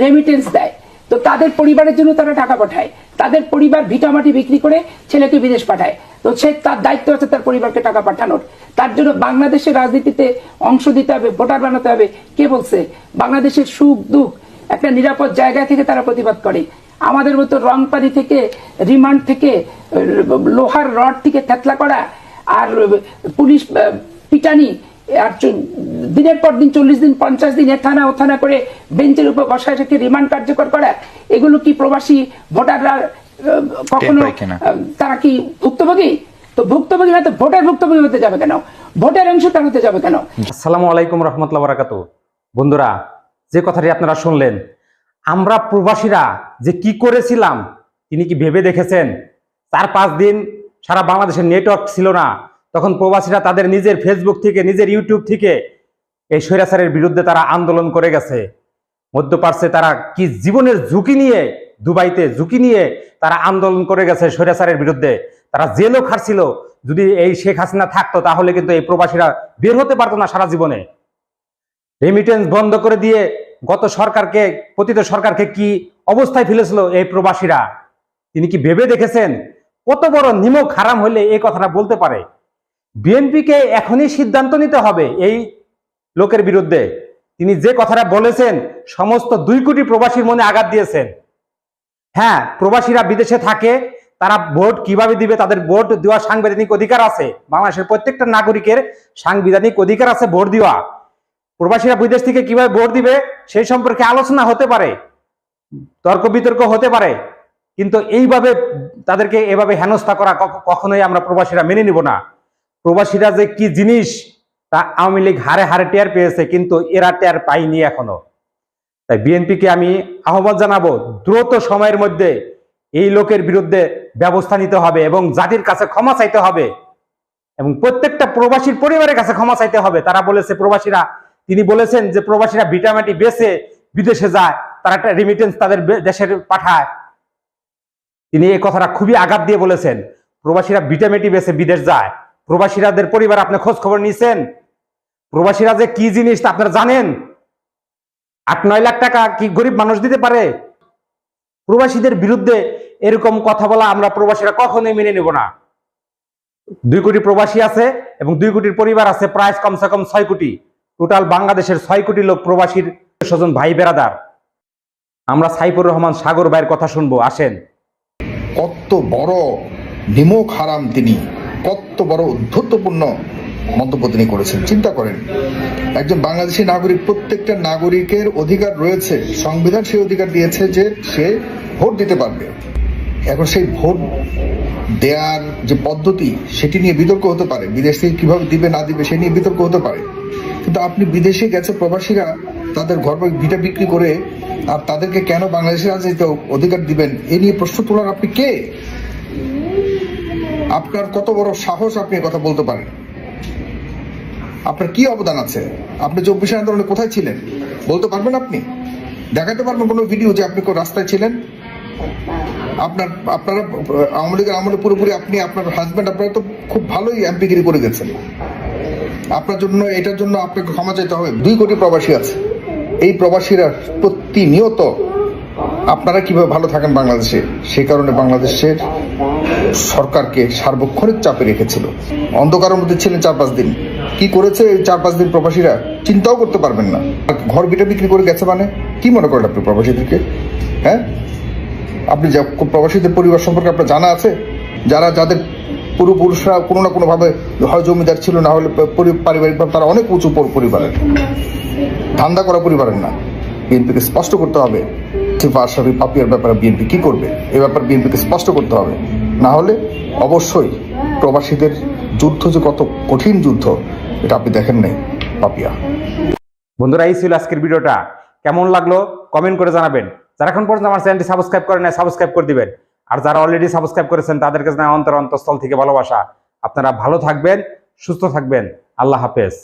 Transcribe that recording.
Remittance দেয়, তো তাদের পরিবারের জন্য তারা টাকা পাঠায়, তাদের পরিবার ভিটামাটি বিক্রি করে ছেলেকে বিদেশ পাঠায়, তো সে তার দায়িত্ব আছে তার পরিবারকে টাকা পাঠানোর। তার জন্য বাংলাদেশের রাজনীতিতে অংশ দিতে হবে, ভোটার বানাতে হবে। কে বলছে? বাংলাদেশের সুখ দুঃখ একটা নিরাপদ জায়গা থেকে তারা প্রতিবাদ করে। আমাদের মতো রংপানি থেকে, রিমান্ড থেকে, লোহার রড থেকে থেতলা করা, আর পুলিশ পিটানি, আর দিনের পর দিন 40 দিন 50 দিন থানা ও থানা করে বেঞ্চের উপর বসায় রেখে রিমান্ড কার্যকর করা, এগুলো কি প্রবাসী ভোটাররা কখনো তারা কি ভুক্তভোগী? তো ভুক্তভোগী না তো ভোটার ভুক্তভোগী হতে যাবে কেন? ভোটার অংশটা হতে যাবে কেন? আসসালামু আলাইকুম রহমতুল্লাহ বারাকাতুহু। বন্ধুরা, যে কথাটি আপনারা শুনলেন, আমরা প্রবাসীরা যে কি করেছিলাম তিনি কি ভেবে দেখেছেন? 4-5 দিন সারা বাংলাদেশের নেটওয়ার্ক ছিল না, তখন প্রবাসীরা তাদের নিজের ফেসবুক থেকে, নিজের ইউটিউব থেকে এই স্বৈরাচারের বিরুদ্ধে তারা আন্দোলন করে গেছে। মধ্যপ্রাচ্যে তারা কি জীবনের ঝুঁকি নিয়ে, দুবাইতে ঝুঁকি নিয়ে তারা আন্দোলন করে গেছে স্বৈরাচারের বিরুদ্ধে। তারা জেলও খাটছিল। যদি এই শেখ হাসিনা থাকতো তাহলে কিন্তু এই প্রবাসীরা বের হতে পারতো না সারা জীবনে। রেমিটেন্স বন্ধ করে দিয়ে গত সরকারকে, পতিত সরকারকে কি অবস্থায় ফেলেছিল এই প্রবাসীরা? তিনি কি ভেবে দেখেছেন? কত বড় নিমক হারাম হলে এই কথাটা বলতে পারে? বিএনপিকে এখনই সিদ্ধান্ত নিতে হবে এই লোকের বিরুদ্ধে। তিনি যে কথাটা বলেছেন সমস্ত 2 কোটি প্রবাসীর মনে আঘাত দিয়েছেন। হ্যাঁ, প্রবাসীরা বিদেশে থাকে, তারা ভোট কিভাবে দিবে, তাদের ভোট দেওয়ার সাংবিধানিক অধিকার আছে। বাংলাদেশের প্রত্যেকটা নাগরিকের সাংবিধানিক অধিকার আছে ভোট দেওয়া। প্রবাসীরা বিদেশ থেকে কিভাবে ভোট দিবে সেই সম্পর্কে আলোচনা হতে পারে, তর্ক বিতর্ক হতে পারে, কিন্তু এইভাবে তাদেরকে এভাবে হেনস্থা করা কখনোই আমরা প্রবাসীরা মেনে নিব না। প্রবাসীরা যে কি জিনিস তা আওয়ামী লীগ হারে হারে টের পেয়েছে, কিন্তু এরা টের পায়নি এখনো। তাই বিএনপিকে আমি আহ্বান জানাবো, দ্রুত সময়ের মধ্যে এই লোকের বিরুদ্ধে ব্যবস্থা নিতে হবে এবং জাতির কাছে ক্ষমা চাইতে হবে এবং প্রত্যেকটা প্রবাসীর পরিবারের কাছে ক্ষমা চাইতে হবে। তারা বলেছে প্রবাসীরা, তিনি বলেছেন যে প্রবাসীরা ভিটামাটি বেচে বিদেশে যায়, তারা একটা রেমিটেন্স তাদের দেশের পাঠায়। তিনি এই কথাটা খুবই আঘাত দিয়ে বলেছেন। প্রবাসীরা ভিটামাটি বেচে বিদেশ যায়, প্রবাসীরাদের পরিবার আপনি খোঁজ খবর নিয়েছেন? প্রবাসীরা যে কি জিনিস তা আপনারা জানেন? 8-9 লাখ টাকা কি গরিব মানুষ দিতে পারে? প্রবাসীদের বিরুদ্ধে এরকম কথা বলা আমরা প্রবাসীরা কখনোই মেনে নেব না। 2 কোটি প্রবাসী আছে এবং 2 কোটির পরিবার আছে, প্রায় কমসে কম 6 কোটি। টোটাল বাংলাদেশের 6 কোটি লোক প্রবাসীর স্বজন ভাই বেরাদার। আমরা সাইফুর রহমান সাগর ভাইয়ের কথা শুনবো, আসেন। কত বড় নিমক হারাম তিনি, কত বড় উদ্ধত্যপূর্ণ মন্তব্য তিনি করেছেন। চিন্তা করেন, একজন বাংলাদেশী নাগরিক, প্রত্যেকটা নাগরিকের অধিকার রয়েছে, সংবিধান সেই অধিকার দিয়েছে যে সে ভোট দিতে পারবে। এখন সেই ভোট দেওয়ার যে পদ্ধতি সেটি নিয়ে বিতর্ক হতে পারে, বিদেশ থেকে কিভাবে দিবে না দিবে সে নিয়ে বিতর্ক হতে পারে, কিন্তু আপনি বিদেশে গেছে প্রবাসীরা তাদের ঘর ভিটা বিক্রি করে, আর তাদেরকে কেন বাংলাদেশের রাজনীতিতে অধিকার দিবেন এ নিয়ে প্রশ্ন তোলার আপনি কে? আপনার কত বড় সাহস আপনি কথা বলতে পারেন? আপনার কি অবদান আছে? আপনি 24 আন্দোলনে কোথায় ছিলেন বলতে পারবেন? আপনি দেখাতে পারবেন কোনো ভিডিও যে আপনি কোন রাস্তায় ছিলেন? আপনারা আওয়ামী লীগের আমলে পুরোপুরি আপনি, আপনার হাজব্যান্ড, আপনারা তো খুব ভালোই এমপিগিরি করে গেছেন। আপনার জন্য, এটার জন্য আপনাকে ক্ষমা চাইতে হবে। 2 কোটি প্রবাসী আছে, এই প্রবাসীরা প্রতিনিয়ত আপনারা কিভাবে ভালো থাকেন বাংলাদেশে, সেই কারণে বাংলাদেশের সরকারকে সার্বক্ষণিক চাপে রেখেছিল। অন্ধকারের মধ্যে ছিলেন 4-5 দিন। কি করেছে এই 4-5 দিন প্রবাসীরা চিন্তাও করতে পারবেন না। ঘর ভিটা বিক্রি করে গেছে মানে কি মনে করেন আপনি প্রবাসীদেরকে? হ্যাঁ, আপনি প্রবাসীদের পরিবার সম্পর্কে আপনার জানা আছে? যাদের পূর্বপুরুষরা কোনো না কোনো ভাবে হয় জমিদার ছিল, না হলে পারিবারিকভাবে তারা অনেক উঁচু পরিবারের, ধান্দা করা পরিবারের না। বিএনপিকে স্পষ্ট করতে হবে আশরাফি পাপিয়ার ব্যাপারে বিএনপি কি করবে, এ ব্যাপারে বিএনপিকে স্পষ্ট করতে হবে। না হলে অবশ্যই প্রবাসীদের যুদ্ধ যে কত কঠিন যুদ্ধ এটা আপনি দেখেন নাই পাপিয়া। বন্ধুরা, এই ছিল আজকের ভিডিওটা। কেমন লাগলো কমেন্ট করে জানাবেন। যারা এখন পর্যন্ত আমার চ্যানেলটি সাবস্ক্রাইব করেন নাই, সাবস্ক্রাইব করে দিবেন। আর যারা অলরেডি সাবস্ক্রাইব করেছেন তাদেরকে জানাই অন্তরস্থল থেকে ভালোবাসা। আপনারা ভালো থাকবেন, সুস্থ থাকবেন। আল্লাহ হাফেজ।